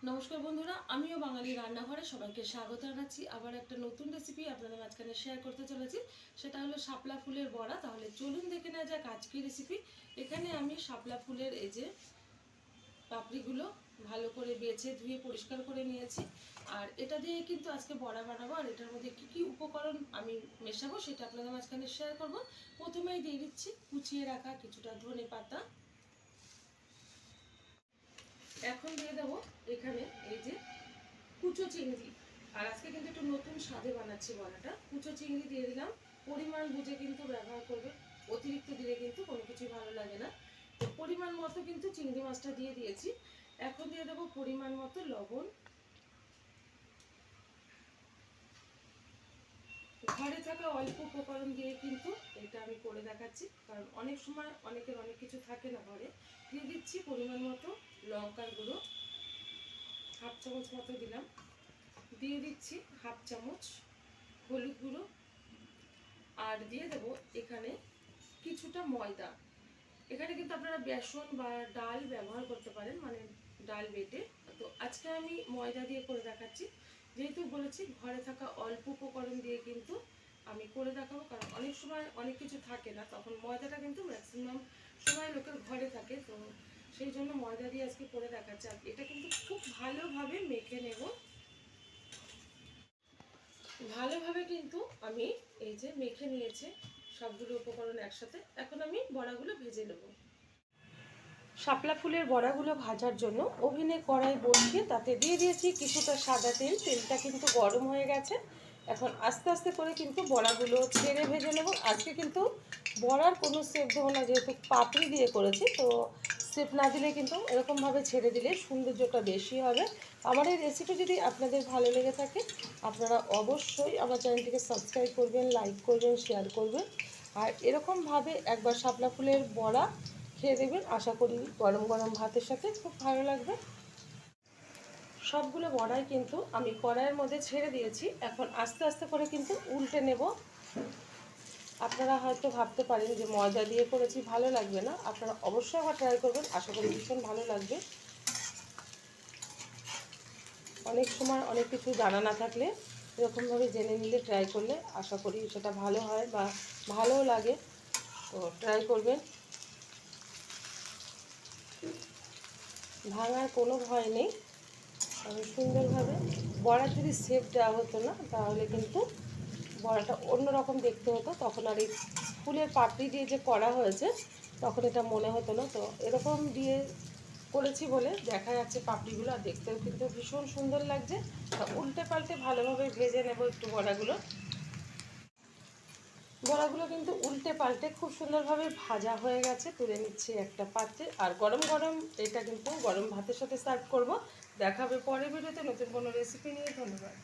নমস্কার বন্ধুরা, আমিও বাঙালি রান্নাঘরে সবাইকে স্বাগত জানাচ্ছি। আবার একটা নতুন রেসিপি আপনাদের মাঝখানে শেয়ার করতে চলেছি। সেটা হলো শাপলা ফুলের বড়া। তাহলে চলুন দেখে নেওয়া যাক আজকের রেসিপি। এখানে আমি শাপলা ফুলের এই যে পাপড়িগুলো ভালো করে বেছে ধুয়ে পরিষ্কার করে নিয়েছি। আর এটা দিয়ে কিন্তু আজকে বড়া বানাবো। আর এটার মধ্যে কী কী উপকরণ আমি মেশাবো সেটা আপনাদের মাঝখানে শেয়ার করব। প্রথমেই দিয়ে দিচ্ছি কুচিয়ে রাখা কিছুটা ধনে পাতা। এখন দিয়ে দেবো এখানে এই যে কুচো চিংড়ি। আর আজকে কিন্তু একটু নতুন স্বাদে বানাচ্ছি বড়াটা। কুচো চিংড়ি দিয়ে দিলাম, পরিমাণ বুঝে কিন্তু ব্যবহার করবে। অতিরিক্ত দিলে কিন্তু কোনো কিছুই ভালো লাগে না। তো পরিমাণ মতো কিন্তু চিংড়ি মাছটা দিয়ে দিয়েছি। এখন দিয়ে দেবো পরিমাণ মতো লবণ। ঘরে থাকা অল্প উপকরণ দিয়ে কিন্তু এটা আমি করে দেখাচ্ছি, কারণ অনেক সময় অনেকের অনেক কিছু থাকে না ঘরে। দিয়ে দিচ্ছি পরিমাণ মতো লঙ্কার গুঁড়ো, হাফ চামচ মতো দিলাম। দিয়ে দিচ্ছি হাফ চামচ হলুদ গুঁড়ো। আর দিয়ে দেবো এখানে কিছুটা ময়দা। এখানে কিন্তু আপনারা বেসন বা ডাল ব্যবহার করতে পারেন, মানে ডাল বেটে। তো আজকে আমি ময়দা দিয়ে করে দেখাচ্ছি, যেহেতু বলেছি ঘরে থাকা অল্প উপকরণ দিয়ে কিন্তু আমি করে দেখাবো। কারণ অনেক সময় অনেক কিছু থাকে না, তখন ময়দাটা কিন্তু ম্যাক্সিমাম সময় লোকের ঘরে থাকে। তো সেই জন্য ময়দা দিয়ে আজকে করে দেখাচ্ছি। আর এটা কিন্তু খুব ভালোভাবে মেখে নেব। ভালোভাবে কিন্তু আমি এই যে মেখে নিয়েছি সবগুলো উপকরণ একসাথে। এখন আমি বড়াগুলো ভেজে নেব। শাপলা ফুলের বড়াগুলো ভাজার জন্য ওভেনে কড়াই বসিয়ে তাতে দিয়ে দিয়েছি কিছুটা সাদা তেল। তেলটা কিন্তু গরম হয়ে গেছে। এখন আস্তে আস্তে করে কিন্তু বড়াগুলো ছেড়ে ভেজে নেব। আজকে কিন্তু বড়ার কোনো সেপ দেবো না, যেহেতু পাপড়ি দিয়ে করেছি। তো সেপ না দিলে কিন্তু এরকমভাবে ছেড়ে দিলে সৌন্দর্যটা বেশি হবে। আমার এই রেসিপি যদি আপনাদের ভালো লেগে থাকে, আপনারা অবশ্যই আমার চ্যানেলটিকে সাবস্ক্রাইব করবেন, লাইক করবেন, শেয়ার করবেন। আর এরকমভাবে একবার শাপলা ফুলের বড়া খেয়ে দেবেন, আশা করি গরম গরম ভাতের সাথে খুব ভালো লাগবে। সবগুলো বড়াই কিন্তু আমি কড়াইয়ের মধ্যে ছেড়ে দিয়েছি। এখন আস্তে আস্তে করে কিন্তু উল্টে নেব। আপনারা হয়তো ভাবতে পারেন যে ময়দা দিয়ে করেছি ভালো লাগবে না, আপনারা অবশ্যই আবার ট্রাই করবেন, আশা করি ভীষণ ভালো লাগবে। অনেক সময় অনেক কিছু জানা না থাকলে এরকমভাবে জেনে নিলে, ট্রাই করলে আশা করি সেটা ভালো হয় বা ভালোও লাগে। তো ট্রাই করবেন, ভাঙার কোনো ভয় নেই। আমি সুন্দরভাবে বড়ার যদি শেপ দেওয়া হতো না, তাহলে কিন্তু বড়াটা অন্যরকম দেখতে হতো। তখন আর এই ফুলের পাপড়ি দিয়ে যে করা হয়েছে, তখন এটা মনে হতো না। তো এরকম দিয়ে করেছি বলে দেখা যাচ্ছে পাপড়িগুলো, আর দেখতেও কিন্তু ভীষণ সুন্দর লাগছে। উল্টে পাল্টে ভালোভাবে ভেজে নেব একটু বড়াগুলো। বড়াগুলো কিন্তু উল্টে পাল্টে খুব সুন্দরভাবে ভাজা হয়ে গেছে। তুলে নিচ্ছি একটা পাত্রে। আর গরম গরম এটা কিন্তু গরম ভাতের সাথে সার্ভ করব। দেখা হবে পরের ভিডিওতে নতুন কোনো রেসিপি নিয়ে। ধন্যবাদ।